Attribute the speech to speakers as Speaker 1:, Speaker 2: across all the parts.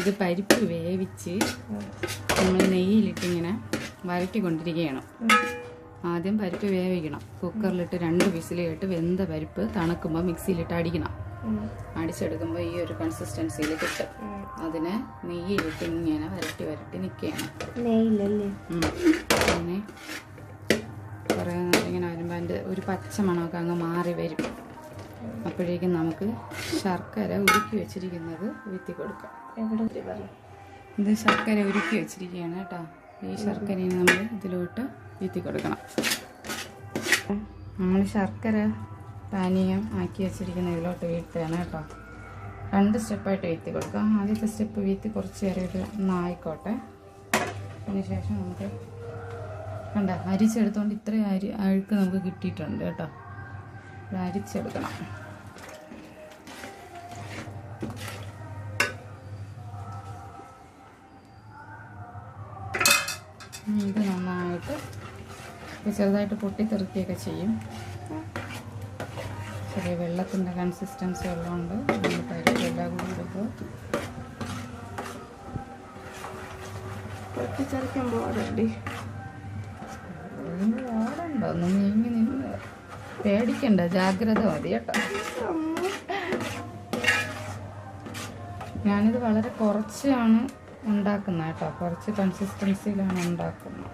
Speaker 1: ഇത് പരിപ്പ് വേവിച്ച് നമ്മൾ നെയ്യിലിട്ടിങ്ങനെ വരട്ടിക്കൊണ്ടിരിക്കുകയാണ്. ആദ്യം പരിപ്പ് വേവിക്കണം. കുക്കറിലിട്ട് 2 വിസിൽ കേട്ട് വെന്ത പരിപ്പ് തണുക്കുമ്പോൾ മിക്സിയിലിട്ട് അടിക്കണം. അടിച്ചെടുക്കുമ്പോൾ ഈ ഒരു കൺസിസ്റ്റൻസിയിൽ കിട്ടും. അതിനെ നെയ്യിലിട്ട് ഇങ്ങനെ വരട്ടി നിൽക്കുകയാണ്. പിന്നെ കുറേ ഇങ്ങനെ വരുമ്പോൾ അതിൻ്റെ ഒരു പച്ച മണമൊക്കെ അങ്ങ് മാറി വരും. അപ്പോഴേക്കും നമുക്ക് ശർക്കര ഉരുക്കി വെച്ചിരിക്കുന്നത് വീത്തി കൊടുക്കാം. ഇത് ശർക്കര ഉരുക്കി വെച്ചിരിക്കുകയാണ് കേട്ടോ. ഈ ശർക്കരയെ നമ്മൾ ഇതിലോട്ട് വീത്തി കൊടുക്കണം. നമ്മൾ ശർക്കര പാനീയം ആക്കി വെച്ചിരിക്കുന്ന ഇതിലോട്ട് വീത്തുകയാണ് കേട്ടോ. 2 സ്റ്റെപ്പായിട്ട് വീത്തി കൊടുക്കാം. ആദ്യത്തെ സ്റ്റെപ്പ് വീത്തി കുറച്ച് നേരം ഇത് ഒന്നായിക്കോട്ടെ. അതിനുശേഷം നമുക്ക് കണ്ട അരിച്ചെടുത്തോണ്ട് ഇത്രയും അഴുക്ക് നമുക്ക് കിട്ടിയിട്ടുണ്ട് കേട്ടോ. ഇത് അരിച്ചെടുക്കണം. ഇത് നന്നായിട്ട് ചെറുതായിട്ട് പൊട്ടിത്തെറിക്കുകയൊക്കെ ചെയ്യും. ചെറിയ വെള്ളത്തിൻ്റെ കൺസിസ്റ്റൻസി ഉള്ളതുകൊണ്ട് നമ്മൾ പരിപ്പെല്ലാം കൂടി ഇടുമ്പോൾ പൊട്ടിച്ചെറിക്കുമ്പോൾ ഓടണ്ടോ? ഒന്ന് നീങ്ങി നിന്ന് പേടിക്കണ്ട, ജാഗ്രത മതി കേട്ടോ. ഞാനിത് വളരെ കുറച്ചാണ് ഉണ്ടാക്കുന്നത് കേട്ടോ. കുറച്ച് കൺസിസ്റ്റൻസിയിലാണ് ഉണ്ടാക്കുന്നത്.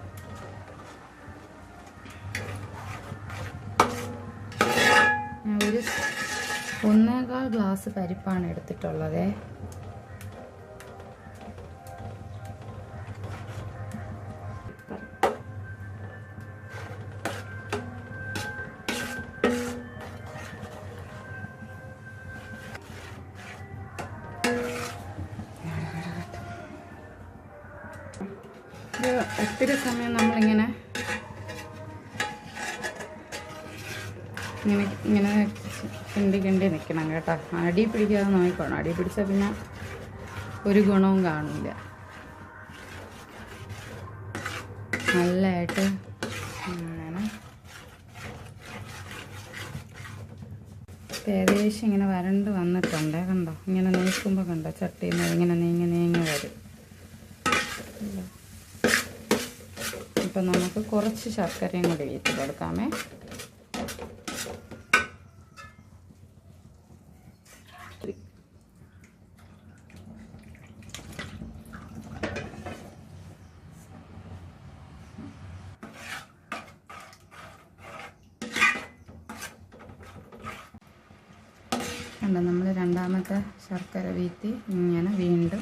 Speaker 1: ഞാൻ ഒരു 1.25 ഗ്ലാസ് പരിപ്പാണ് എടുത്തിട്ടുള്ളത്. ഒത്തിരി സമയം നമ്മളിങ്ങനെ കിണ്ടി നിൽക്കണം കേട്ടോ. അടി പിടിക്കാതെ നോക്കണം. അടി പിടിച്ചാൽ പിന്നെ ഒരു ഗുണവും കാണില്ല. നല്ലതായിട്ട് അങ്ങനെ ഏകദേശം ഇങ്ങനെ വരണ്ട് വന്നിട്ടുണ്ട്. കണ്ടോ? ഇങ്ങനെ നീക്കുമ്പോൾ കണ്ടോ ചട്ടിയിൽ നിന്ന് ഇങ്ങനെ നീങ്ങി വരും. ഇപ്പം നമുക്ക് കുറച്ച് ശർക്കരയും കൂടി വീട്ടി കൊടുക്കാമേ. കണ്ടോ? നമ്മൾ രണ്ടാമത്തെ ശർക്കര വീത്തി ഇങ്ങനെ വീണ്ടും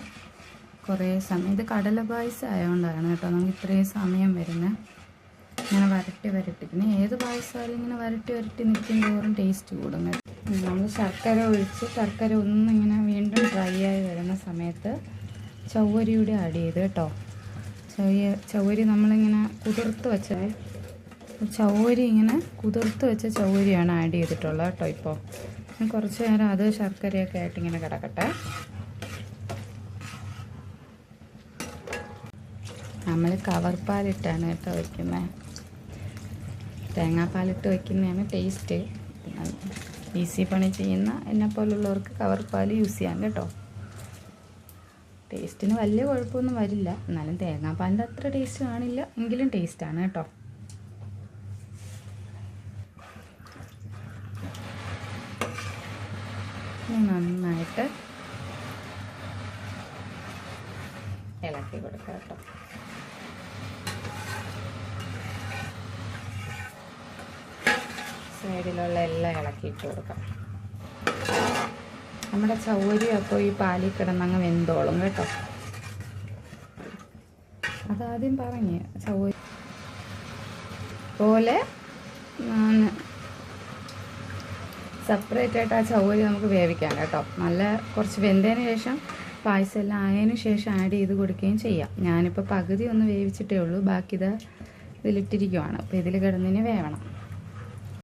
Speaker 1: കുറേ സമയം, ഇത് കടല പായസം ആയതുകൊണ്ടാണ് കേട്ടോ നമുക്ക് ഇത്രയും സമയം വരുന്നത്. ഇങ്ങനെ വരട്ടി പിന്നെ ഏത് പായസമായാലും ഇങ്ങനെ വരട്ടി നിൽക്കും തോറും ടേസ്റ്റ് കൂടും. നമ്മൾ ശർക്കര ഒഴിച്ച് ശർക്കര ഒന്നിങ്ങനെ വീണ്ടും ഡ്രൈ ആയി വരുന്ന സമയത്ത് ചവ്വരിയുടെ ആഡ് ചെയ്ത് കേട്ടോ. ചവ്വരി നമ്മളിങ്ങനെ കുതിർത്ത് വെച്ച ചവ്വരിയാണ് ആഡ് ചെയ്തിട്ടുള്ളത് കേട്ടോ. ഇപ്പോൾ കുറച്ച് നേരം അത് ശർക്കരയൊക്കെ ആയിട്ട് ഇങ്ങനെ കിടക്കട്ടെ. നമ്മൾ കവർ പാലിട്ടാണ് കേട്ടോ വയ്ക്കുന്നത്. തേങ്ങാപ്പാലിട്ട് വയ്ക്കുന്നതാണ് ടേസ്റ്റ്. ഈസി പണി ചെയ്യുന്ന എന്നെപ്പോലുള്ളവർക്ക് കവർ പാൽ യൂസ് ചെയ്യാം കേട്ടോ. ടേസ്റ്റിന് വലിയ കുഴപ്പമൊന്നും വരില്ല. എന്നാലും തേങ്ങാപ്പാലിൻ്റെ അത്ര ടേസ്റ്റ് കാണില്ല, എങ്കിലും ടേസ്റ്റാണ് കേട്ടോ. നന്നായിട്ട് ഇളക്കി കൊടുക്കാം കേട്ടോ. സൈഡിലുള്ള എല്ലാം ഇളക്കിയിട്ട് കൊടുക്കാം. നമ്മുടെ ചവ്വരി അപ്പോൾ ഈ പാലിൽ കിടന്നങ്ങ് വെന്തോളും കേട്ടോ. അതാദ്യം പറഞ്ഞ് ചവ്വരി പോലെ സെപ്പറേറ്റ് ആയിട്ട് ആ ചവ്വരി നമുക്ക് വേവിക്കാം കേട്ടോ. നല്ല കുറച്ച് വെന്തതിന് ശേഷം പായസം എല്ലാം ആയതിനു ശേഷം ആഡ് ചെയ്ത് കൊടുക്കുകയും ചെയ്യാം. ഞാനിപ്പോൾ പകുതി ഒന്ന് വേവിച്ചിട്ടേ ഉള്ളൂ, ബാക്കി ഇതിലിട്ടിരിക്കുവാണ്. അപ്പോൾ ഇതിൽ കിടന്നതിന് വേവണം.